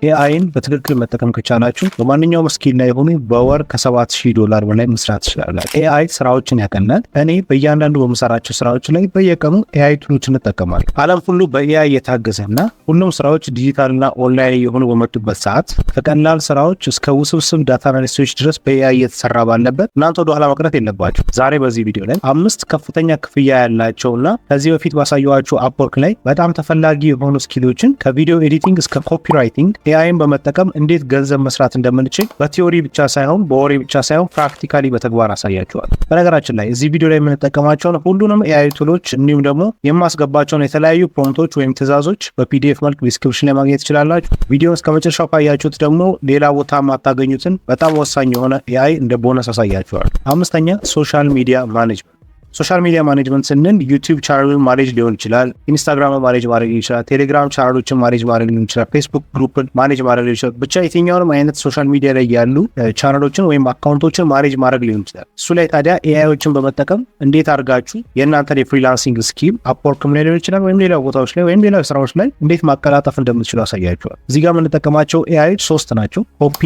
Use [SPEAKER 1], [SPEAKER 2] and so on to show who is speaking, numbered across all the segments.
[SPEAKER 1] ኤአይን በትክክል መጠቀም ከቻላችሁ በማንኛውም ስኪል ላይ ሆኑ በወር $7,000 በላይ መስራት ትችላላችሁ። ኤአይ ስራዎችን ያቀናል። እኔ በእያንዳንዱ በመሰራቸው ስራዎች ላይ በየቀኑ ኤአይ ቱሎችን እጠቀማለሁ። ዓለም ሁሉ በኤአይ የታገዘና ሁሉም ስራዎች ዲጂታልና ኦንላይን የሆኑ በመጡበት ሰዓት ከቀላል ስራዎች እስከ ውስብስብ ዳታ አናሊሲሶች ድረስ በኤአይ እየተሰራ ባለበት እናንተ ወደ ኋላ መቅረት የለባችሁ። ዛሬ በዚህ ቪዲዮ ላይ 5 ከፍተኛ ክፍያ ያላቸውና ከዚህ በፊት ባሳየኋችሁ አፕወርክ ላይ በጣም ተፈላጊ የሆኑ ስኪሎችን ከቪዲዮ ኤዲቲንግ እስከ ኮፒራይቲንግ ኤአይን በመጠቀም እንዴት ገንዘብ መስራት እንደምንችል በቲዮሪ ብቻ ሳይሆን በወሬ ብቻ ሳይሆን ፕራክቲካሊ በተግባር አሳያችኋለሁ። በነገራችን ላይ እዚህ ቪዲዮ ላይ የምንጠቀማቸውን ሁሉንም ኤአይ ቱሎች እንዲሁም ደግሞ የማስገባቸውን የተለያዩ ፕሮምፕቶች ወይም ትእዛዞች በፒዲኤፍ መልክ ዲስክሪፕሽን ላይ ማግኘት ትችላላችሁ። ቪዲዮውን እስከ መጨረሻው ካያችሁት ደግሞ ሌላ ቦታ የማታገኙትን በጣም ወሳኝ የሆነ ኤአይ እንደ ቦነስ አሳያችኋለሁ። 5ኛ ሶሻል ሚዲያ ማኔጅመንት። ሶሻል ሚዲያ ማኔጅመንት ስንል ዩቲዩብ ቻናልን ማኔጅ ሊሆን ይችላል፣ ኢንስታግራም ማኔጅ ማድረግ ይችላል፣ ቴሌግራም ቻናሎችን ማኔጅ ማድረግ ሊሆን ይችላል፣ ፌስቡክ ግሩፕን ማኔጅ ማድረግ ሊሆን ይችላል። ብቻ የትኛውንም አይነት ሶሻል ሚዲያ ላይ ያሉ ቻናሎችን ወይም አካውንቶችን ማኔጅ ማድረግ ሊሆን ይችላል። እሱ ላይ ታዲያ ኤአይዎችን በመጠቀም እንዴት አድርጋችሁ የእናንተን የፍሪላንሲንግ ስኪም አፕወርክም ላይ ሊሆን ይችላል ወይም ሌላ ቦታዎች ላይ ወይም ሌላ ስራዎች ላይ እንዴት ማቀላጠፍ እንደምትችሉ አሳያችኋል። እዚህ ጋር የምንጠቀማቸው ኤአይዎች 3 ናቸው። ኮፒ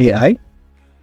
[SPEAKER 1] ኤአይ፣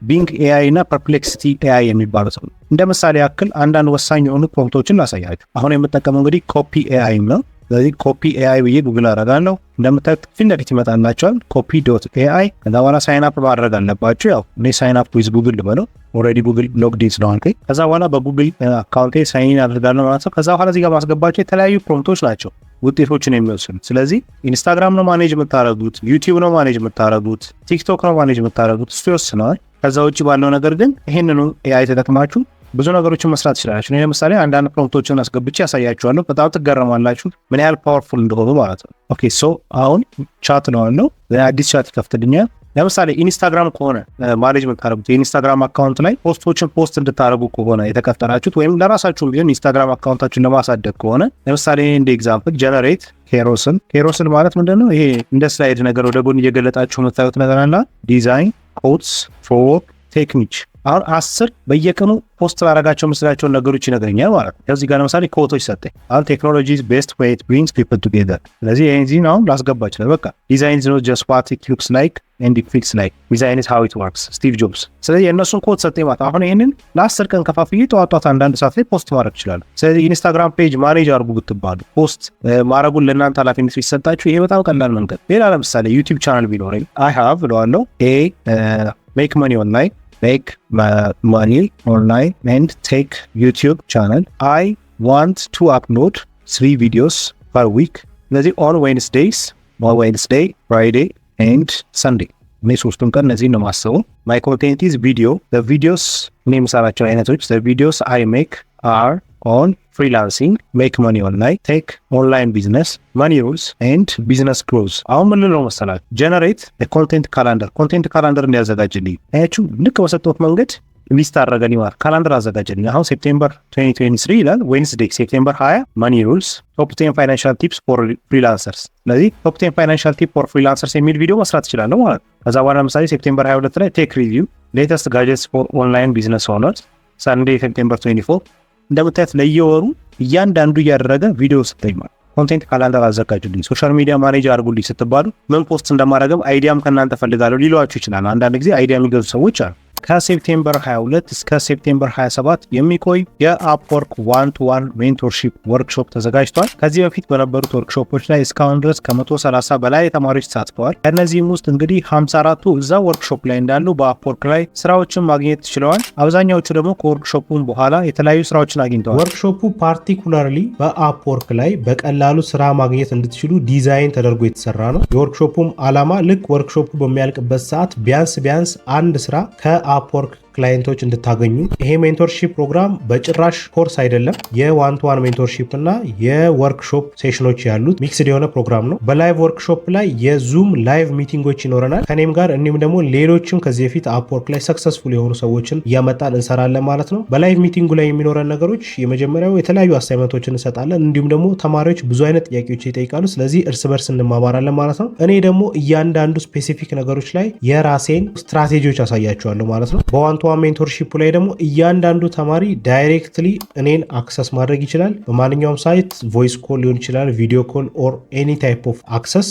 [SPEAKER 1] ቢንግ ኤአይ እና ፐርፕሌክሲቲ ኤአይ የሚባሉት ነው። እንደ ምሳሌ ያክል አንዳንድ ወሳኝ የሆኑ ፕሮምፕቶችን ላሳያችሁ። አሁን የምጠቀመው እንግዲህ ኮፒ ኤአይ ነው። ስለዚህ ኮፒ ኤአይ ብዬ ጉግል አደርጋለሁ። እንደምታዩት ፊት ለፊት ይመጣላችኋል copy.ai። ከዛ በኋላ ሳይን አፕ ማድረግ አለባችሁ። ያው እኔ ሳይን አፕ ዊዝ ጉግል ልበለው፣ ኦልሬዲ ጉግል ሎግድ ኢን ስለሆንኩኝ ከዛ በኋላ በጉግል አካውንቴ ሳይን አደርጋለሁ ማለት ነው። ከዛ በኋላ እዚህ ጋር ማስገባቸው የተለያዩ ፕሮምፕቶች ናቸው ውጤቶችን የሚወስኑት። ስለዚህ ኢንስታግራም ነው ማኔጅ የምታደርጉት፣ ዩቲዩብ ነው ማኔጅ የምታደርጉት፣ ቲክቶክ ነው ማኔጅ የምታደርጉት፣ እሱ ይወስነዋል። ከዛ ውጭ ባለው ነገር ግን ይሄንኑ ኤአይ ተጠቅማችሁ ብዙ ነገሮችን መስራት ትችላላችሁ። እኔ ለምሳሌ አንዳንድ ፕሮምፕቶችን አስገብቼ ያሳያችኋለሁ። በጣም ትገረማላችሁ ምን ያህል ፓወርፉል እንደሆኑ ማለት ነው። ኦኬ ሶ አሁን ቻት ነው ያለው። አዲስ ቻት ይከፍትልኛል። ለምሳሌ ኢንስታግራም ከሆነ ማኔጅ የምታደርጉት የኢንስታግራም አካውንት ላይ ፖስቶችን ፖስት እንድታደርጉ ከሆነ የተከፈተራችሁት ወይም ለራሳችሁም ቢሆን ኢንስታግራም አካውንታችሁን ለማሳደግ ከሆነ ለምሳሌ እንደ ኤግዛምፕል ጀነሬት ኬሮስን ማለት ምንድነው? ይሄ እንደ ስላይድ ነገር ወደ ጎን እየገለጣችሁ የምታዩት ነገር አለ። ዲዛይን ኮትስ ፎር ቴክኒክ አሁን 10 በየቀኑ ፖስት ላደርጋቸው መስላቸውን ነገሮች ይነግረኛል ማለት ነው። ከዚህ ጋር ለምሳሌ ኮቶች ሰጠኝ። አሁን ቴክኖሎጂ ኢዝ ቤስት ዌይ ኢት ብሪንግስ ፒፕል ቱጌዘር። ስለዚህ ይሄን አሁን ላስገባ ይችላል። በቃ ዲዛይን ኢዝ ኖት ጀስት ዋት ኢት ሉክስ ላይክ ኤንድ ኢት ፊልስ ላይክ ዲዛይን ኢዝ ሃው ኢት ወርክስ ስቲቭ ጆብስ። ስለዚህ የእነሱን ኮት ሰጠኝ ማለት አሁን ይሄንን ለ10 ቀን ከፋፍዬ ጠዋት አንዳንድ ሰዓት ላይ ፖስት ማድረግ ይችላል። ስለዚህ ኢንስታግራም ፔጅ ማኔጅ አድርጉ ብትባሉ ፖስት ማድረጉን ለእናንተ ኃላፊነት ቢሰጣችሁ ይሄ በጣም ቀላል መንገድ። ሌላ ለምሳሌ ዩቲዩብ ቻናል ቢኖረኝ አይ ሃቭ ብለዋለሁ ሜክ መኒ ኦንላይን make money online and take YouTube channel. I want to upload 3 videos per week. That's on Wednesday, Friday and Sunday. My content is video. The videos names are actually the videos I make are on freelancing, make money online, take online business, money rules and business growth. አሁን ምን ነው መሰላችሁ generate a content calendar እንዲያዘጋጅልኝ አያችሁ። ልክ በሰጠሁት መንገድ ሊስት አደረገልኝ ማለት ካላንደር አዘጋጅልኝ። አሁን ሴፕቴምበር 2023 ይላል ዌንስዴይ ሴፕቴምበር 20 money rules, top 10 financial tips for freelancers። ስለዚህ top 10 financial tips for freelancers የሚል ቪዲዮ መስራት እችላለሁ ማለት ነው። ከዛ በኋላ ለምሳሌ ሴፕቴምበር 22 ላይ ቴክ ሪቪው latest gadgets for online business owners Sunday ሴፕቴምበር 24 እንደምታዩት ለየወሩ እያንዳንዱ እያደረገ ቪዲዮ ሰጠኝ ማለት ኮንቴንት ካላንደር አዘጋጁልኝ። ሶሻል ሚዲያ ማኔጅ አድርጉልኝ ስትባሉ ምን ፖስት እንደማደርግም አይዲያም ከእናንተ ፈልጋለሁ ሊሏችሁ ይችላል። አንዳንድ ጊዜ አይዲያ የሚገዙ ሰዎች አሉ። ከሴፕቴምበር 22 እስከ ሴፕቴምበር 27 የሚቆይ የአፕወርክ 1-to-1 ሜንቶርሺፕ ወርክሾፕ ተዘጋጅቷል። ከዚህ በፊት በነበሩት ወርክሾፖች ላይ እስካሁን ድረስ ከ130 በላይ ተማሪዎች ተሳትፈዋል። ከነዚህም ውስጥ እንግዲህ 54ቱ እዛ ወርክሾፕ ላይ እንዳሉ በአፕወርክ ላይ ስራዎችን ማግኘት ችለዋል። አብዛኛዎቹ ደግሞ ከወርክሾፑም በኋላ የተለያዩ ስራዎችን አግኝተዋል።
[SPEAKER 2] ወርክሾፑ ፓርቲኩላርሊ በአፕወርክ ላይ በቀላሉ ስራ ማግኘት እንድትችሉ ዲዛይን ተደርጎ የተሰራ ነው። የወርክሾፑም ዓላማ ልክ ወርክሾፑ በሚያልቅበት ሰዓት ቢያንስ አንድ ስራ ከአፕወርክ ክላይንቶች እንድታገኙ። ይሄ ሜንቶርሺፕ ፕሮግራም በጭራሽ ኮርስ አይደለም። የ1-to-1 ሜንቶርሺፕ እና የወርክሾፕ ሴሽኖች ያሉት ሚክስድ የሆነ ፕሮግራም ነው። በላይቭ ወርክሾፕ ላይ የዙም ላይቭ ሚቲንጎች ይኖረናል ከኔም ጋር እንዲሁም ደግሞ ሌሎችም ከዚህ በፊት አፕወርክ ላይ ሰክሰስፉል የሆኑ ሰዎችን እያመጣን እንሰራለን ማለት ነው። በላይቭ ሚቲንጉ ላይ የሚኖረን ነገሮች የመጀመሪያው የተለያዩ አሳይመንቶችን እንሰጣለን። እንዲሁም ደግሞ ተማሪዎች ብዙ አይነት ጥያቄዎች ይጠይቃሉ። ስለዚህ እርስ በርስ እንማማራለን ማለት ነው። እኔ ደግሞ እያንዳንዱ ስፔሲፊክ ነገሮች ላይ የራሴን ስትራቴጂዎች አሳያቸዋለሁ ማለት ነው። በ1-to-1 ዋን ሜንቶርሺፕ ላይ ደግሞ እያንዳንዱ ተማሪ ዳይሬክትሊ እኔን አክሰስ ማድረግ ይችላል። በማንኛውም ሳይት ቮይስ ኮል ሊሆን ይችላል፣ ቪዲዮ ኮል ኦር ኤኒ ታይፕ ኦፍ አክሰስ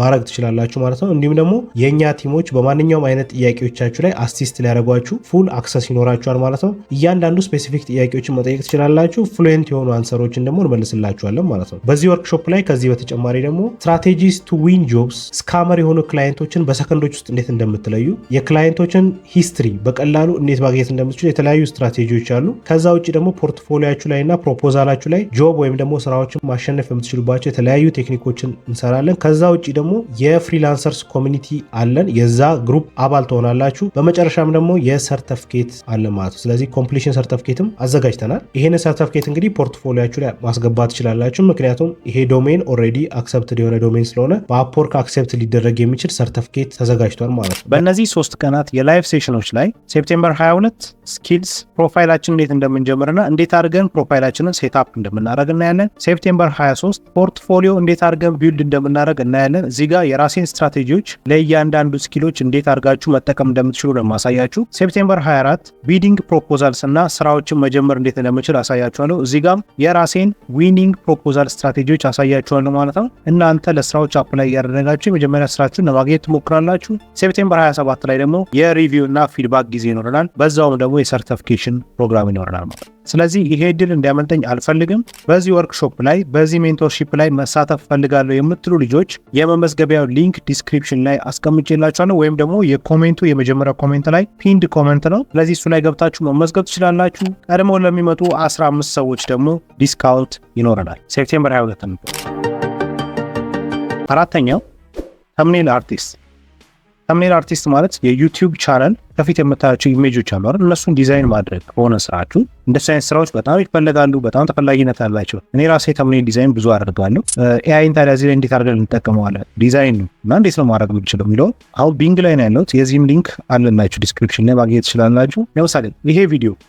[SPEAKER 2] ማድረግ ትችላላችሁ ማለት ነው። እንዲሁም ደግሞ የእኛ ቲሞች በማንኛውም አይነት ጥያቄዎቻችሁ ላይ አሲስት ሊያደርጓችሁ ፉል አክሰስ ይኖራችኋል ማለት ነው። እያንዳንዱ ስፔሲፊክ ጥያቄዎችን መጠየቅ ትችላላችሁ። ፍሉዌንት የሆኑ አንሰሮችን ደግሞ እንመልስላችኋለን ማለት ነው። በዚህ ወርክሾፕ ላይ ከዚህ በተጨማሪ ደግሞ ስትራቴጂስ ቱ ዊን ጆብስ፣ ስካመር የሆኑ ክላይንቶችን በሰከንዶች ውስጥ እንዴት እንደምትለዩ፣ የክላይንቶችን ሂስትሪ በቀላሉ እንዴት ማግኘት እንደምትችሉ የተለያዩ ስትራቴጂዎች አሉ። ከዛ ውጭ ደግሞ ፖርትፎሊዮአችሁ ላይ እና ፕሮፖዛላችሁ ላይ ጆብ ወይም ደግሞ ስራዎችን ማሸነፍ የምትችሉባቸው የተለያዩ ቴክኒኮችን እንሰራለን። ከዛ ውጭ ደግሞ የፍሪላንሰርስ ኮሚኒቲ አለን። የዛ ግሩፕ አባል ትሆናላችሁ። በመጨረሻም ደግሞ የሰርተፍኬት አለ ማለት ነው። ስለዚህ ኮምፕሊሽን ሰርተፍኬትም አዘጋጅተናል። ይሄን ሰርተፍኬት እንግዲህ ፖርትፎሊዮአችሁ ላይ ማስገባት ትችላላችሁ። ምክንያቱም ይሄ ዶሜን ኦልሬዲ አክሰፕትድ የሆነ ዶሜን ስለሆነ በአፕወርክ አክሰፕት ሊደረግ የሚችል ሰርተፍኬት ተዘጋጅቷል ማለት ነው።
[SPEAKER 1] በእነዚህ 3 ቀናት የላይቭ ሴሽኖች ላይ ሴፕቴምበር 22 ስኪልስ ፕሮፋይላችን እንዴት እንደምንጀምርና እንዴት አድርገን ፕሮፋይላችንን ሴትአፕ እንደምናደርግ እናያለን። ሴፕቴምበር 23 ፖርትፎሊዮ እንዴት አድርገን ቢልድ እንደምናደርግ እናያለን። እዚህ ጋር የራሴን ስትራቴጂዎች ለእያንዳንዱ ስኪሎች እንዴት አድርጋችሁ መጠቀም እንደምትችሉ ነው ማሳያችሁ። ሴፕቴምበር 24 ቢዲንግ ፕሮፖዛልስ እና ስራዎችን መጀመር እንዴት እንደምችል አሳያችኋለሁ። እዚህ ጋር የራሴን ዊኒንግ ፕሮፖዛል ስትራቴጂዎች አሳያችኋለሁ ማለት ነው። እናንተ ለስራዎች አፕላይ ያደረጋችሁ የመጀመሪያ ስራችሁን ለማግኘት ትሞክራላችሁ። ሴፕቴምበር 27 ላይ ደግሞ የሪቪው እና ፊድባክ ጊዜ ይኖረናል። በዛውም ደግሞ የሰርቲፊኬሽን ፕሮግራም ይኖረናል ማለት ነው። ስለዚህ ይሄ እድል እንዲያመልጠኝ አልፈልግም። በዚህ ወርክሾፕ ላይ በዚህ ሜንቶርሺፕ ላይ መሳተፍ ፈልጋለሁ የምትሉ ልጆች የመመዝገቢያው ሊንክ ዲስክሪፕሽን ላይ አስቀምጬላችኋለሁ፣ ወይም ደግሞ የኮሜንቱ የመጀመሪያው ኮሜንት ላይ ፒንድ ኮሜንት ነው። ስለዚህ እሱ ላይ ገብታችሁ መመዝገብ ትችላላችሁ። ቀድሞ ለሚመጡ 15 ሰዎች ደግሞ ዲስካውንት ይኖረናል። ሴፕቴምበር 22 ነው። አራተኛው ተምኔል አርቲስት። ተምኔል አርቲስት ማለት የዩቲዩብ ቻናል ከፊት የምታያቸው ኢሜጆች አሉ አይደል? እነሱን ዲዛይን ማድረግ ከሆነ ስራችሁ እንደሱ አይነት ስራዎች በጣም ይፈልጋሉ፣ በጣም ተፈላጊነት አላቸው። እኔ ራሴ ተምኔል ዲዛይን ብዙ አደርጋለሁ። ኤአይን ታዲያ እዚህ ላይ እንዴት አድርገን እንጠቀመዋለን? ዲዛይን ነው እና እንዴት ነው ማድረግ የምችለው የሚለው አሁን ቢንግ ላይ ነው ያለሁት። የዚህም ሊንክ አለላችሁ ዲስክሪፕሽን ላይ ማግኘት ትችላላችሁ። ለምሳሌ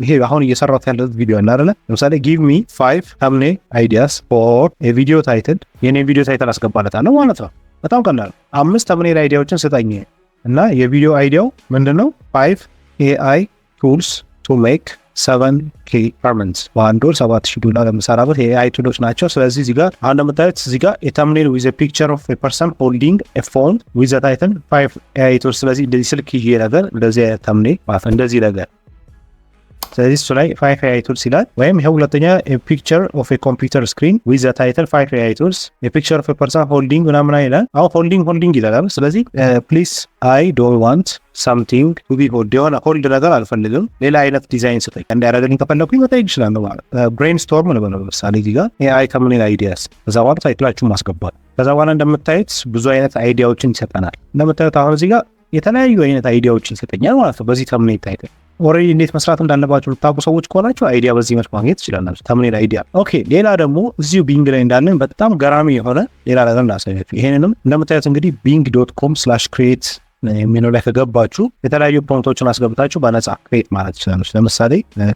[SPEAKER 1] ይሄ አሁን እየሰራሁት ያለሁት ቪዲዮ አለ አይደለ? ለምሳሌ ጊቭ ሚ 5 ተምኔል አይዲያስ ፎር ኤ ቪዲዮ ታይትል፣ የኔ ቪዲዮ ታይትል አስገባለታለሁ ማለት ነው። በጣም ቀላል 5 ተምኔል አይዲያዎችን ስጠኝ እና የቪዲዮ አይዲያው ምንድነው? 5 AI tools to make 7K permanent በአንድ ወር $7,000 ለምሰራበት የኤአይ ቱሎች ናቸው። ስለዚህ እዚህ ጋር አሁን እንደምታዩት እዚህ ጋር የተምኔል with a picture of a person holding a phone with the title 5 AI tools። ስለዚህ እንደዚህ ስልክ ይዤ ነገር እንደዚህ ተምኔል ማለት እንደዚህ ነገር ስለዚህ እሱ ላይ 5 AI tools ይላል። ወይም ይሄ ሁለተኛ a picture of a computer screen with the title 5 AI tools a picture of a person holding ምናምን ይላል። አሁን holding ይላል። ስለዚህ please I don't want something to be hold የሆነ ሆልድ ነገር አልፈልግም፣ ሌላ አይነት ዲዛይን ስጠኝ እንዲያደርግልኝ ከፈለኩኝ መጠየቅ ይችላለሁ ማለት ብሬንስቶርም ነው። ለምሳሌ እዚህ ጋር AI ተምኔል አይዲያስ ከዛ በኋላ ታይትላችሁን ማስገባት። ከዛ በኋላ እንደምታዩት ብዙ አይነት አይዲያዎችን ይሰጠናል። እንደምታዩት አሁን እዚህ ጋር የተለያዩ አይነት አይዲያዎችን ይሰጠኛል ማለት ነው። በዚህ ተምኔል ታይትል ኦሬዲ እንዴት መስራት እንዳለባችሁ ልታውቁ ሰዎች ከሆናችሁ አይዲያ በዚህ መልኩ ማግኘት ትችላላችሁ። ተምኔል አይዲያ። ኦኬ ሌላ ደግሞ እዚሁ ቢንግ ላይ እንዳለን በጣም ገራሚ የሆነ ሌላ ነገር እንዳሳያችሁ። ይሄንንም እንደምታዩት እንግዲህ bing.com/create የሚለው ላይ ከገባችሁ የተለያዩ ፕሮምፕቶችን አስገብታችሁ በነጻ ክሬት ማለት ትችላላችሁ። ለምሳሌ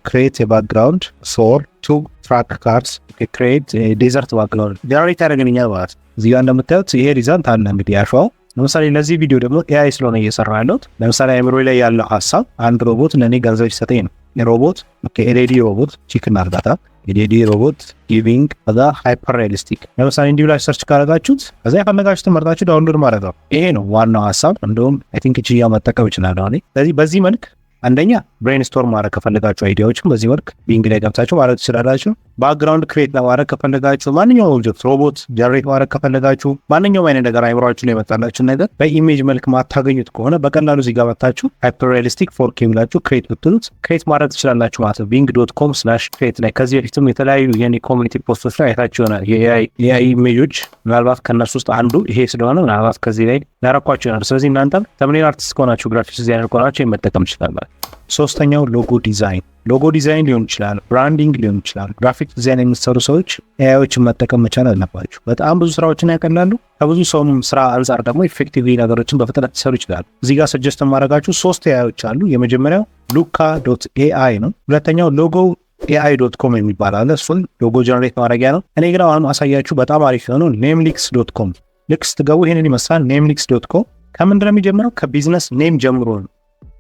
[SPEAKER 1] ክሬት የባክግራውንድ ፎር 2 ትራክ ካርድስ፣ ክሬት ዴዘርት ባክግራውንድ ጀነሬት ያደርግልኛል ማለት። እዚህ ጋር እንደምታዩት ይሄ ሪዛልት አለ እንግዲህ ያሻው። ለምሳሌ ለዚህ ቪዲዮ ደግሞ ኤአይ ስለሆነ እየሰራ ያለሁት ለምሳሌ አእምሮ ላይ ያለው ሀሳብ አንድ ሮቦት ለኔ ገንዘብ ይሰጠኝ ነው። ሮቦት ኤልኢዲ ሮቦት ቺክን አርጋታ ኤልኢዲ ሮቦት ጊቪንግ ከዛ ሃይፐር ሪያሊስቲክ። ለምሳሌ እንዲሁ ላይ ሰርች ካደረጋችሁት ከዛ የፈለጋችሁትን መርጣችሁ ዳውንሎድ ማድረግ ነው። ይሄ ነው ዋናው ሀሳብ። እንደውም አይ ቲንክ እቺያ መጠቀም ይችላል አሁን። ስለዚህ በዚህ መልክ አንደኛ ብሬንስቶርም ማድረግ ከፈለጋችሁ አይዲያዎችን በዚህ መልክ ቢንግ ላይ ገብታችሁ ማድረግ ትችላላችሁ። ባክግራውንድ ክሬት ለማድረግ ከፈለጋችሁ ማንኛውም ኦብጀክት ሮቦት ጀነሬት ማድረግ ከፈለጋችሁ ማንኛውም አይነት ነገር አይምሯችሁ ላይ የመጣላችሁ ነገር በኢሜጅ መልክ ማታገኙት ከሆነ በቀላሉ እዚህ ጋር መጣችሁ ሃይፐር ሪያሊስቲክ 4K ብላችሁ ክሬት ብትሉት ክሬት ማድረግ ትችላላችሁ ማለት ነው። bing.com/create ላይ ከዚህ በፊትም የተለያዩ የኔ ኮሚኒቲ ፖስቶች ላይ አይታችሁ ይሆናል። የኤአይ ኢሜጆች ምናልባት ከነሱ ውስጥ አንዱ ይሄ ስለሆነ ምናልባት ከዚህ ላይ ያረኳችሁ ይሆናል። ስለዚህ እናንተም ተምኔል አርቲስት ከሆናችሁ ግራፊክስ ዲዛይነር ከሆናችሁ መጠቀም ትችላላችሁ። ሶስተኛው ሎጎ ዲዛይን። ሎጎ ዲዛይን ሊሆን ይችላል፣ ብራንዲንግ ሊሆን ይችላል። ግራፊክ ዲዛይን የሚሰሩ ሰዎች ኤአይዎችን መጠቀም መቻል አለባችሁ። በጣም ብዙ ስራዎችን ያቀላሉ። ከብዙ ሰውም ስራ አንጻር ደግሞ ኢፌክቲቭሊ ነገሮችን በፍጥነት ሊሰሩ ይችላሉ። እዚህ ጋር ሰጀስት ማድረጋችሁ 3 ኤአይዎች አሉ። የመጀመሪያው luka.ai ነው። ሁለተኛው logo.ai.com የሚባል አለ። እሱን ሎጎ ጀነሬት ማድረጊያ ነው። እኔ ግን አሁን አሳያችሁ በጣም አሪፍ የሆነው namelix.com። ልክ ስትገቡ ይሄንን ይመስላል። namelix.com ከምንድን ነው የሚጀምረው? ከቢዝነስ ኔም ጀምሮ ነው።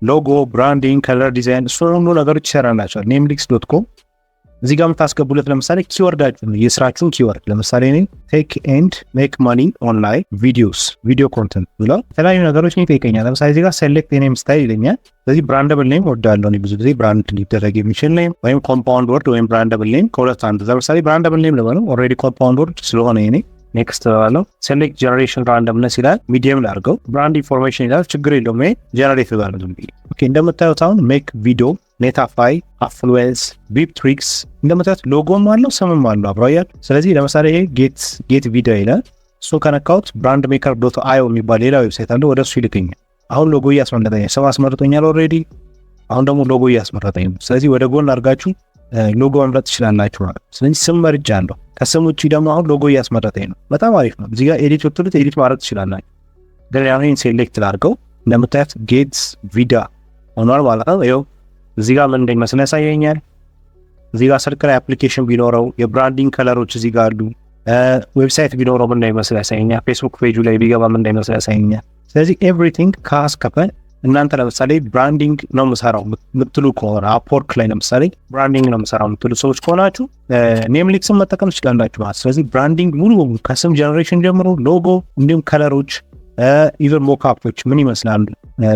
[SPEAKER 1] ሎጎ፣ ብራንዲንግ፣ ከለር ዲዛይን እሱ ሁሉ ነገሮች ይሰራላችኋል። namelix.com እዚህ ጋር የምታስገቡለት ለምሳሌ ኪወርዳችሁ ነው የስራችሁን ኪወርድ። ለምሳሌ እኔ ቴክ ኤንድ ሜክ ማኒ ኦንላይን ቪዲዮስ ቪዲዮ ኮንተንት ብለው የተለያዩ ነገሮች ይጠይቀኛል። ለምሳሌ እዚህ ጋር ሴሌክት ኔም ስታይል ይለኛል። ስለዚህ ብራንደብል ኔም ወርዳለሁ እኔ ብዙ ጊዜ ብራንድ ሊደረግ የሚችል ኔም ወይም ኮምፓውንድ ወርድ ወይም ብራንደብል ኔም ከሁለት አንዱ። ለምሳሌ ብራንደብል ኔም ልበለው ኦልሬዲ ኮምፓውንድ ወርድ ስለሆነ እኔ ኔክስት ባለው ሴሌክት ጀነሬሽን ራንደምነስ ይላል። ሚዲየም ላድርገው። ብራንድ ኢንፎርሜሽን ይላል። ችግር የለውም ይሄ ጀነሬት ይላል። ኦኬ እንደምታዩት አሁን ሜክ ቪዲዮ፣ ኔታፋይ፣ አፍሉዌንስ፣ ቢፕ ትሪክስ እንደምታዩት ሎጎም አለው ስምም አለው አብራያል። ስለዚህ ለምሳሌ ይሄ ጌት ቪዲዮ ይላል። እሱ ከነካውት ብራንድ ሜከር ዶት አዮ የሚባል ሌላ ዌብሳይት አለ። ወደ እሱ ይልከኛል። አሁን ሎጎ እያስመረጠኝ ስም አስመርጦኛል ኦልሬዲ። አሁን ደግሞ ሎጎ እያስመረጠኝ ነው። ስለዚህ ወደ ጎን አድርጋችሁ ሎጎ መምረጥ ትችላላችሁ ማለት ነው። ስለዚህ ስም መርጫለሁ። ከስም ውጪ ደግሞ አሁን ሎጎ እያስመረጠኝ ነው። በጣም አሪፍ ነው። እዚህ ጋር ኤዲት ወጥቶት ኤዲት ማድረግ ትችላላችሁ። ግን ያው ይሄን ሴሌክት ላድርገው። እንደምታዩት ጌት ቪዲዮ ሆኗል ማለት ነው። ይኸው እዚህ ጋር ምን እንደሚመስል ያሳየኛል። እዚህ ጋር ስልክ ላይ አፕሊኬሽን ቢኖረው የብራንዲንግ ከለሮች እዚህ ጋር አሉ። ዌብሳይት ቢኖረው ምን እንደሚመስል ያሳየኛል። ፌስቡክ ፔጁ ላይ ቢገባ ምን እንደሚመስል ያሳየኛል። ስለዚህ ኤቭሪቲንግ ከአስከፈ እናንተ ለምሳሌ ብራንዲንግ ነው የምሰራው የምትሉ ከሆነ አፕወርክ ላይ ለምሳሌ ብራንዲንግ ነው የምሰራው የምትሉ ሰዎች ከሆናችሁ ኔምሊክስን መጠቀም ትችላላችሁ ማለት። ስለዚህ ብራንዲንግ ሙሉ በሙሉ ከስም ጀነሬሽን ጀምሮ ሎጎ፣ እንዲሁም ከለሮች፣ ኢቨን ሞክአፖች ምን ይመስላሉ፣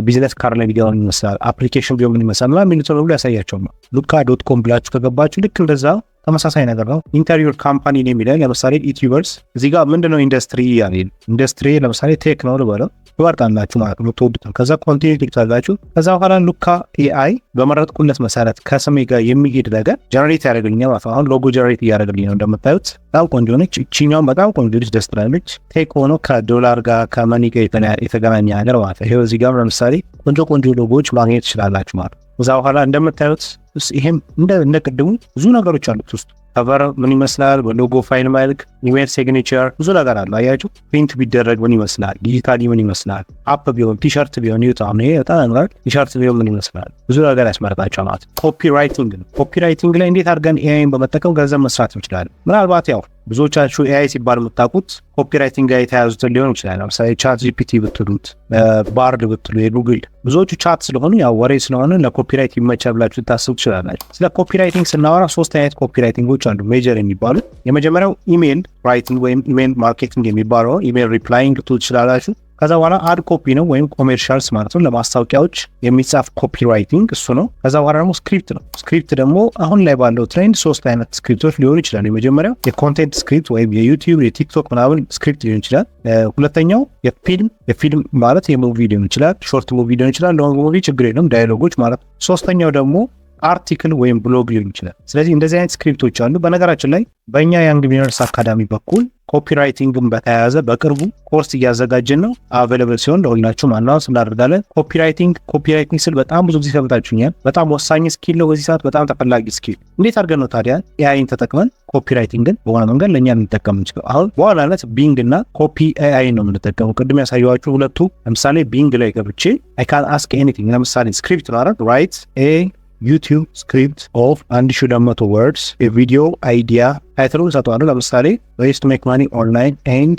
[SPEAKER 1] ቢዝነስ ካርድ ላይ ቪዲዮ ምን ይመስላል፣ አፕሊኬሽን ቢሆን ምን ይመስላል ምናምን የሚሉትን ሁሉ ያሳያቸው ነው። ሉካ.com ብላችሁ ከገባችሁ ልክ እንደዛ ተመሳሳይ ነገር ነው። ኢንተሪዮር ካምፓኒ ነው የሚለው ለምሳሌ ኢትዮበርስ። እዚህ ጋር ምንድነው ኢንዱስትሪ ያለ ኢንዱስትሪ ለምሳሌ ቴክ ነው ልበለው ትወርጣላችሁ ማለት ነው። ተወዱት ከዛ ኮንቲኒቲ ትላላችሁ። ከዛ በኋላ ሉካ ኤአይ በመረጥኩለት መሰረት ከስሜ ጋር የሚሄድ ነገር ጀነሬት ያደርግልኛል ማለት ነው። አሁን ሎጎ ጀነሬት እያደረግልኝ ነው እንደምታዩት። በጣም ቆንጆ ነች። እቺኛውም በጣም ቆንጆ ነች፣ ደስ ትላለች። ቴክ ሆኖ ከዶላር ጋር ከመኒ ጋር የተገናኘ ነገር ማለት ነው። ይሄው እዚህ ጋር ለምሳሌ ቆንጆ ሎጎዎች ማግኘት ትችላላችሁ ማለት ነው። ከዛ በኋላ እንደምታዩት ይሄም እንደ ቅድሙ ብዙ ነገሮች አሉት ውስጥ ከቨር ምን ይመስላል፣ በሎጎ ፋይል መልክ፣ ኢሜል ሲግኔቸር ብዙ ነገር አለ። አያችሁ ፕሪንት ቢደረግ ምን ይመስላል፣ ዲጂታሊ ምን ይመስላል፣ አፕ ቢሆን ቲሸርት ቢሆን ይውጣው ነው በጣም ነገር ቲሸርት ቢሆን ምን ይመስላል ብዙ ነገር ያስመርጣቸው ማለት። ኮፒራይቲንግ ነው። ኮፒራይቲንግ ላይ እንዴት አድርገን ኤአይን በመጠቀም ገንዘብ መስራት እንችላለን። ምናልባት ያው ብዙዎቻችሁ ኤአይ ሲባል የምታውቁት ኮፒራይቲንግ ጋር የተያዙትን ሊሆን ይችላል። ለምሳሌ ቻት ጂፒቲ ብትሉት፣ ባርድ ብትሉ የጉግል ብዙዎቹ ቻት ስለሆኑ ያው ወሬ ስለሆነ ለኮፒራይት ይመቻል ብላችሁ ልታስቡ ትችላላችሁ። ስለ ኮፒራይቲንግ ስናወራ 3 አይነት ኮፒራይቲንጎች አሉ ሜጀር የሚባሉት። የመጀመሪያው ኢሜል ራይቲንግ ወይም ኢሜል ማርኬቲንግ የሚባለው ኢሜል ሪፕላይንግ ልትሉ ትችላላችሁ። ከዛ በኋላ አድ ኮፒ ነው ወይም ኮሜርሻልስ ማለት ነው። ለማስታወቂያዎች የሚጻፍ ኮፒራይቲንግ እሱ ነው። ከዛ በኋላ ደግሞ ስክሪፕት ነው። ስክሪፕት ደግሞ አሁን ላይ ባለው ትሬንድ 3 አይነት ስክሪፕቶች ሊሆኑ ይችላሉ። የመጀመሪያው የኮንቴንት ስክሪፕት ወይም የዩቲዩብ የቲክቶክ ምናምን ስክሪፕት ሊሆን ይችላል። ሁለተኛው የፊልም ማለት የሙቪ ሊሆን ይችላል፣ ሾርት ሙቪ ሊሆን ይችላል፣ ሎንግ ሙቪ ችግር የለውም ዳያሎጎች ማለት። ሶስተኛው ደግሞ አርቲክል ወይም ብሎግ ሊሆን ይችላል። ስለዚህ እንደዚህ አይነት ስክሪፕቶች አሉ። በነገራችን ላይ በእኛ ያንግ ቢግነርስ አካዳሚ በኩል ኮፒራይቲንግን በተያያዘ በቅርቡ ኮርስ እያዘጋጀን ነው። አቬለብል ሲሆን ለሁላችሁም አናውንስ እናደርጋለን። ኮፒራይቲንግ ስል በጣም ብዙ ጊዜ ሰምታችሁኛል። በጣም ወሳኝ ስኪል ነው። በዚህ ሰዓት በጣም ተፈላጊ ስኪል። እንዴት አድርገን ነው ታዲያ ኤአይን ተጠቅመን ኮፒራይቲንግን በሆነ መንገድ ለእኛ ልንጠቀም እንችለው? አሁን በዋናነት ቢንግ እና ኮፒ ኤአይ ነው የምንጠቀመው። ቅድም ያሳየኋችሁ ሁለቱ። ለምሳሌ ቢንግ ላይ ገብቼ አይ ካን አስክ ኤኒቲንግ። ለምሳሌ ስክሪፕት ነው አይደል? ራይት ዩቲዩብ ስክሪፕት ኦፍ 1200 ወርድስ የቪዲዮ አይዲያ ታይትሉን ሰጥቷል። ለምሳሌ ways to make money online and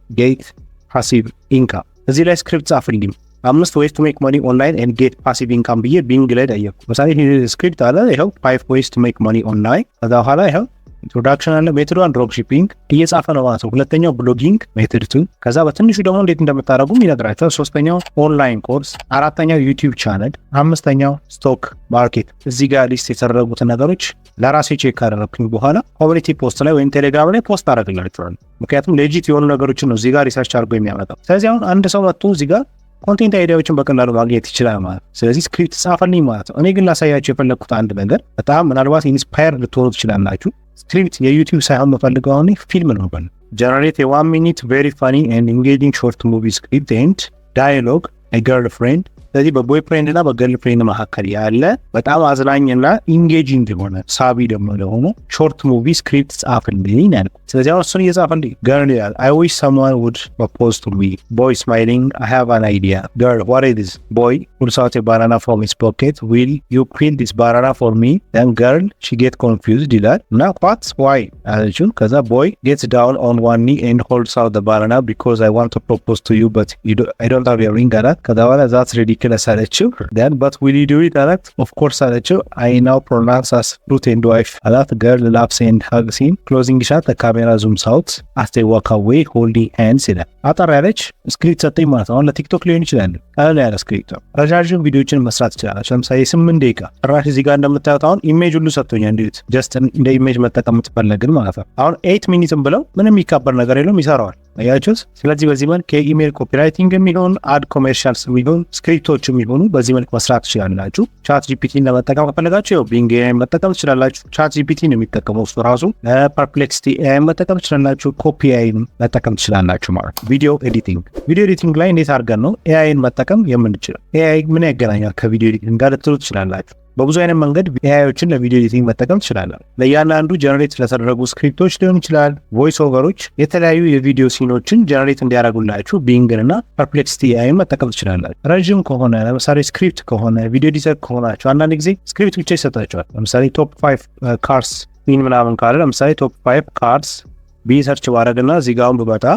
[SPEAKER 1] get passive income። እዚህ ላይ ስክሪፕት ጻፍልኝ 5 ways to make money online and get passive income ብዬ ቢንግ ላይ ጠየቁ። ለምሳሌ ይሄ ስክሪፕት አለ። ይሄው 5 ways to make money online። ከዛ በኋላ ይሄው ኢንትሮዳክሽን አለ። ሜቶድ 1 ድሮፕ ሺፒንግ እየጻፈ ነው ማለት ነው። ሁለተኛው ብሎጊንግ ሜቶድ 2። ከዛ በትንሹ ደግሞ እንዴት እንደምታደርጉም ይነግራቸዋል። ሶስተኛው ኦንላይን ኮርስ፣ አራተኛው ዩቲዩብ ቻናል፣ አምስተኛው ስቶክ ማርኬት። እዚህ ጋር ሊስት የተደረጉትን ነገሮች ለራሴ ቼክ ካደረኩኝ በኋላ ኮሚኒቲ ፖስት ላይ ወይም ቴሌግራም ላይ ፖስት አደርግላችኋለሁ። ምክንያቱም ሌጂት የሆኑ ነገሮችን ነው እዚህ ጋር ሪሰርች አድርጎ የሚያመጣው። ስለዚህ አሁን አንድ ሰው መጥቶ እዚህ ጋር ኮንቴንት አይዲያዎችን በቀላሉ ማግኘት ይችላል ማለት ነው። ስለዚህ ስክሪፕት ጻፈልኝ ማለት ነው። እኔ ግን ላሳያችሁ የፈለግኩት አንድ ነገር በጣም ምናልባት ኢንስፓየር ልትሆኑ ትችላላችሁ። ስክሪፕት የዩቲዩብ ሳይሆን መፈልገው አሁን ፊልም ነው ባል ጀነሬት የ1 ሚኒት ቬሪ ፋኒ ኤንድ ኢንጌጂንግ ሾርት ሙቪ ስክሪፕት ኤንድ ዳያሎግ ኤ ገርል ፍሬንድ። ስለዚህ በቦይ ፍሬንድ እና በገርል ፍሬንድ መካከል ያለ በጣም አዝናኝና ኢንጌጂንግ የሆነ ሳቢ ደግሞ ለሆነ ሾርት ሙቪ ስክሪፕት ጻፍልኝ ያልኩ። ስለዚህ አሁን እሱን እየጻፈልኝ ገርል ይላል። አይ ዊሽ ሰምዋን ውድ ፕሮፖዝ ቱ ሚ ቦይ ስማይሊንግ አይ ሃቭ አን አይዲያ ገርል ዋት ኢዝ ዲስ ቦይ ፑልስ አውት ኤ ባናና ፍሮም ሂዝ ፖኬት ዊል ዩ ፒል ዲስ ባናና ፎር ሚ ዘን ገርል ሺ ጌት ኮንፊውዝድ ይላል እና ዋትስ ዋይ አለችው። ከዛ ቦይ ጌትስ ዳውን ኦን ዋን ኒ ኤንድ ሆልድስ አውት ዘ ባናና ቢኮዝ አይ ዋንት ቱ ፕሮፖዝ ቱ ዩ በት አይ ዶንት ሃቭ ኤ ሪንግ አላት። ከዛ በኋላ ዛትስ ሬዲ ridiculous አለችው then but will you do it አላት of course አለችው I now pronounce as fruit and wife አላት girl laughs and hugs him closing shot the camera zooms out as they walk away holding hands ይላል አጠር ያለች ስክሪፕት ሰጠኝ ማለት ነው ለቲክቶክ ሊሆን ይችላል ቀለል ያለ ስክሪፕት ነው ረጃጅም ቪዲዮዎችን መስራት ይችላል ለምሳሌ 8 ደቂቃ ራሽ እዚህ ጋር እንደምታዩት አሁን ኢሜጅ ሁሉ ሰጥቶኛል እንዴት ጀስት እንደ ኢሜጅ መጠቀም ትፈልግን ማለት ነው አሁን 8 ሚኒትም ብለው ምንም የሚካበር ነገር የለውም ይሰራዋል አያችሁት ስለዚህ በዚህ መልኩ ከኢሜል ኮፒራይቲንግ የሚሆን አድ ኮሜርሻልስ የሚሆን ስክሪፕቶች የሚሆኑ በዚህ መልኩ መስራት ትችላላችሁ ቻት ጂፒቲን ለመጠቀም ከፈለጋችሁ ያው ቢንግ ኤአይ መጠቀም ትችላላችሁ ቻት ጂፒቲ ነው የሚጠቀመው እሱ ራሱ ፐርፕሌክሲቲ ኤአይ መጠቀም ትችላላችሁ ኮፒ ኤአይ መጠቀም ትችላላችሁ ማለት ቪዲዮ ኤዲቲንግ ላይ እንዴት አድርገን ነው ኤአይን መጠቀም የምንችለው ኤአይ ምን ያገናኛል ከቪዲዮ ኤዲቲንግ ጋር ልትሉ ትችላላችሁ በብዙ አይነት መንገድ ኤአይዎችን ለቪዲዮ ኤዲቲንግ መጠቀም ትችላላችሁ ለያንዳንዱ ጀነሬት ለተደረጉ ስክሪፕቶች ሊሆን ይችላል ቮይስ ኦቨሮች የተለያዩ የቪዲዮ ሲኖችን ጀነሬት እንዲያደርጉላችሁ ቢንግንና ፐርፕሌክሲቲ ኤአይን መጠቀም ትችላላችሁ ረጅም ከሆነ ለምሳሌ ስክሪፕት ከሆነ ቪዲዮ ኤዲተር ከሆናችሁ አንዳንድ ጊዜ ስክሪፕት ብቻ ይሰጣችኋል ለምሳሌ ቶፕ 5 ካርስ ፊን ምናምን ካለ ለምሳሌ ቶፕ 5 ካርስ ቢሰርች ባረግና እዚህ ጋር ብመጣ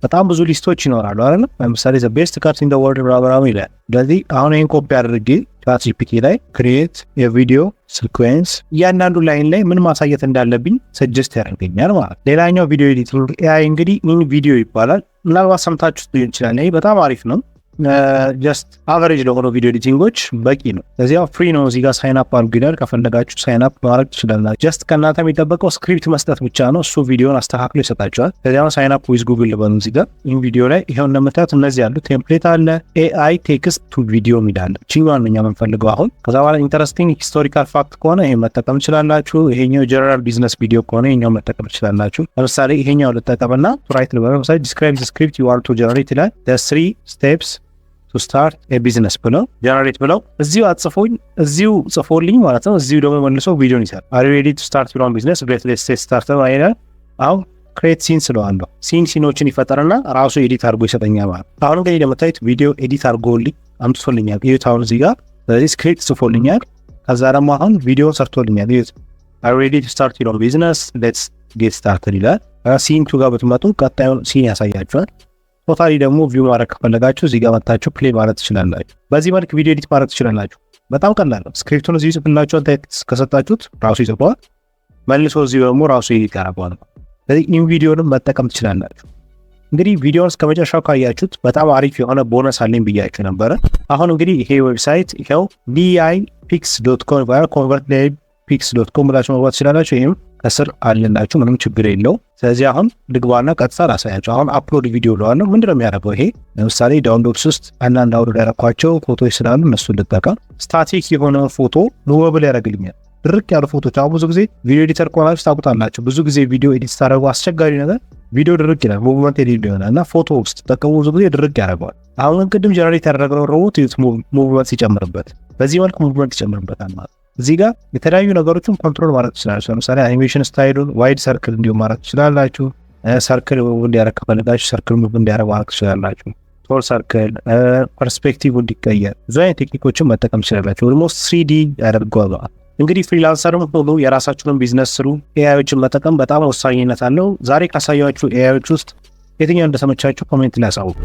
[SPEAKER 1] በጣም ብዙ ሊስቶች ይኖራሉ አይደል ለምሳሌ the best cards in the world ብራብራም ይላል ስለዚህ አሁን ይሄን ኮፒ አድርጌ ቻት ጂፒቲ ላይ ክሬት የቪዲዮ ሲኩዌንስ እያንዳንዱ ላይን ላይ ምን ማሳየት እንዳለብኝ ሰጀስት ያደርገኛል ማለት ሌላኛው ቪዲዮ ኤዲቲንግ ኤአይ እንግዲህ ኢን ቪዲዮ ይባላል ምናልባት ሰምታችሁ ሊሆን ይችላል ይሄ በጣም አሪፍ ነው ጀስት አቨሬጅ ለሆነ ቪዲዮ ኤዲቲንጎች በቂ ነው ስለዚህ ፍሪ ነው እዚህ ጋር ሳይን አፕ አድርጉ ይላል ከፈለጋችሁ ሳይን አፕ ማድረግ ትችላላችሁ ጀስት ከእናንተ የሚጠበቀው ስክሪፕት መስጠት ብቻ ነው እሱ ቪዲዮን አስተካክሎ ይሰጣችኋል ስለዚህ ሳይን አፕ ዊዝ ጉግል በሉ እዚህ ጋር ኢን ቪዲዮ ላይ ይሄው እንደምታዩት እነዚህ ያሉ ቴምፕሌት አለ ኤአይ ቴክስት ቱ ቪዲዮ የሚላል እቺኛውን ነው የምንፈልገው አሁን ከዛ በኋላ ኢንተረስቲንግ ሂስቶሪካል ፋክት ከሆነ ይሄን መጠቀም ትችላላችሁ ይሄኛው ጀነራል ቢዝነስ ቪዲዮ ከሆነ ይሄኛው መጠቀም ትችላላችሁ ለምሳሌ ይሄኛው ልጠቀምና ራይት ለምሳሌ ዲስክራይብ ዘ ስክሪፕት ዩ ዋንት ቱ ጀነሬት ይላል the 3 steps to start a business ብለው ጀነሬት ብለው እዚሁ አጽፎኝ እዚሁ ጽፎልኝ ማለት ነው እዚሁ ደግሞ መልሶ ቪዲዮን ይሰራል are you ready to start your own business let's say start አይደል አሁን ክሬት ሲን ስለዋለሁ ሲኖችን ይፈጠርና ራሱ ኤዲት አድርጎ ይሰጠኛል ማለት አሁን እንግዲህ እንደምታዩት ቪዲዮ ኤዲት አድርጎልኝ አምጥቶልኛል ይሄው አሁን እዚህ ጋር ስለዚህ ስክሪፕት ጽፎልኛል ከዛ ደግሞ አሁን ቪዲዮ ሰርቶልኛል ይሄው are you ready to start your own business let's get started ይላል ሲን ቱ ጋር ብትመጡ ቀጣዩን ሲን ያሳያችኋል ቶታሊ ደግሞ ቪው ማድረግ ከፈለጋችሁ እዚህ ጋር መጣችሁ ፕሌይ ማለት ትችላላችሁ በዚህ መልክ ቪዲዮ ኤዲት ማድረግ ትችላላችሁ በጣም ቀላል ነው ስክሪፕቱን እዚህ ይጽፍላችኋል ቴክስት ከሰጣችሁት ራሱ ይጽፈዋል መልሶ እዚህ ደግሞ ራሱ ኤዲት ያደርገዋል ስለዚህ ኢን ቪዲዮንም መጠቀም ትችላላችሁ እንግዲህ ቪዲዮውን እስከ መጨረሻው ካያችሁት በጣም አሪፍ የሆነ ቦነስ አለኝ ብያችሁ ነበረ አሁን እንግዲህ ይሄ ዌብሳይት ይሄው dipix.com convertpix.com ብላችሁ መግባት ትችላላችሁ ይሄም ከስር አለላችሁ ምንም ችግር የለው ስለዚህ አሁን ልግባና ቀጥታ ላሳያችሁ አሁን አፕሎድ ቪዲዮ ለዋለሁ ምንድነው የሚያደርገው ይሄ ለምሳሌ ዳውንሎድስ ውስጥ አንዳንድ አውርድ ያደረኳቸው ፎቶዎች ስላሉ እነሱን ልጠቀም ስታቲክ የሆነ ፎቶ ኑወብል ያደርግልኛል ድርቅ ያሉ ፎቶች አሁን ብዙ ጊዜ ቪዲዮ ኤዲተር ቆላችሁ ታውቁታላችሁ ብዙ ጊዜ ቪዲዮ ኤዲት ታደርጉ አስቸጋሪ ነገር ቪዲዮ ድርቅ ይላል ሙቭመንት ኤዲት ይሆናል እና ፎቶ ውስጥ ተጠቀሙ ብዙ ጊዜ ድርቅ ያደርገዋል አሁን ቅድም ጀነሬት ያደረገው ሮቦት ሙቭመንት ሲጨምርበት በዚህ መልኩ ሙቭመንት ይጨምርበታል ማለት እዚህ ጋር የተለያዩ ነገሮችን ኮንትሮል ማድረግ ትችላላችሁ ለምሳሌ አኒሜሽን ስታይሉን ዋይድ ሰርክል እንዲሁ ማድረግ ትችላላችሁ ሰርክል ሙቭ እንዲያደርግ ከፈለጋችሁ ሰርክል ሙቭ እንዲያደርግ ማድረግ ትችላላችሁ ቶል ሰርክል ፐርስፔክቲቭ እንዲቀየር ብዙ አይነት ቴክኒኮችን መጠቀም ትችላላችሁ ኦልሞስት 3D ያደርገዋል እንግዲህ ፍሪላንሰርም ሁሉ የራሳችሁን ቢዝነስ ስሩ ኤአይዎችን መጠቀም በጣም ወሳኝነት አለው ዛሬ ካሳያችሁ ኤአይዎች ውስጥ የትኛው እንደተመቻችሁ ኮሜንት ላይ አሳውቁ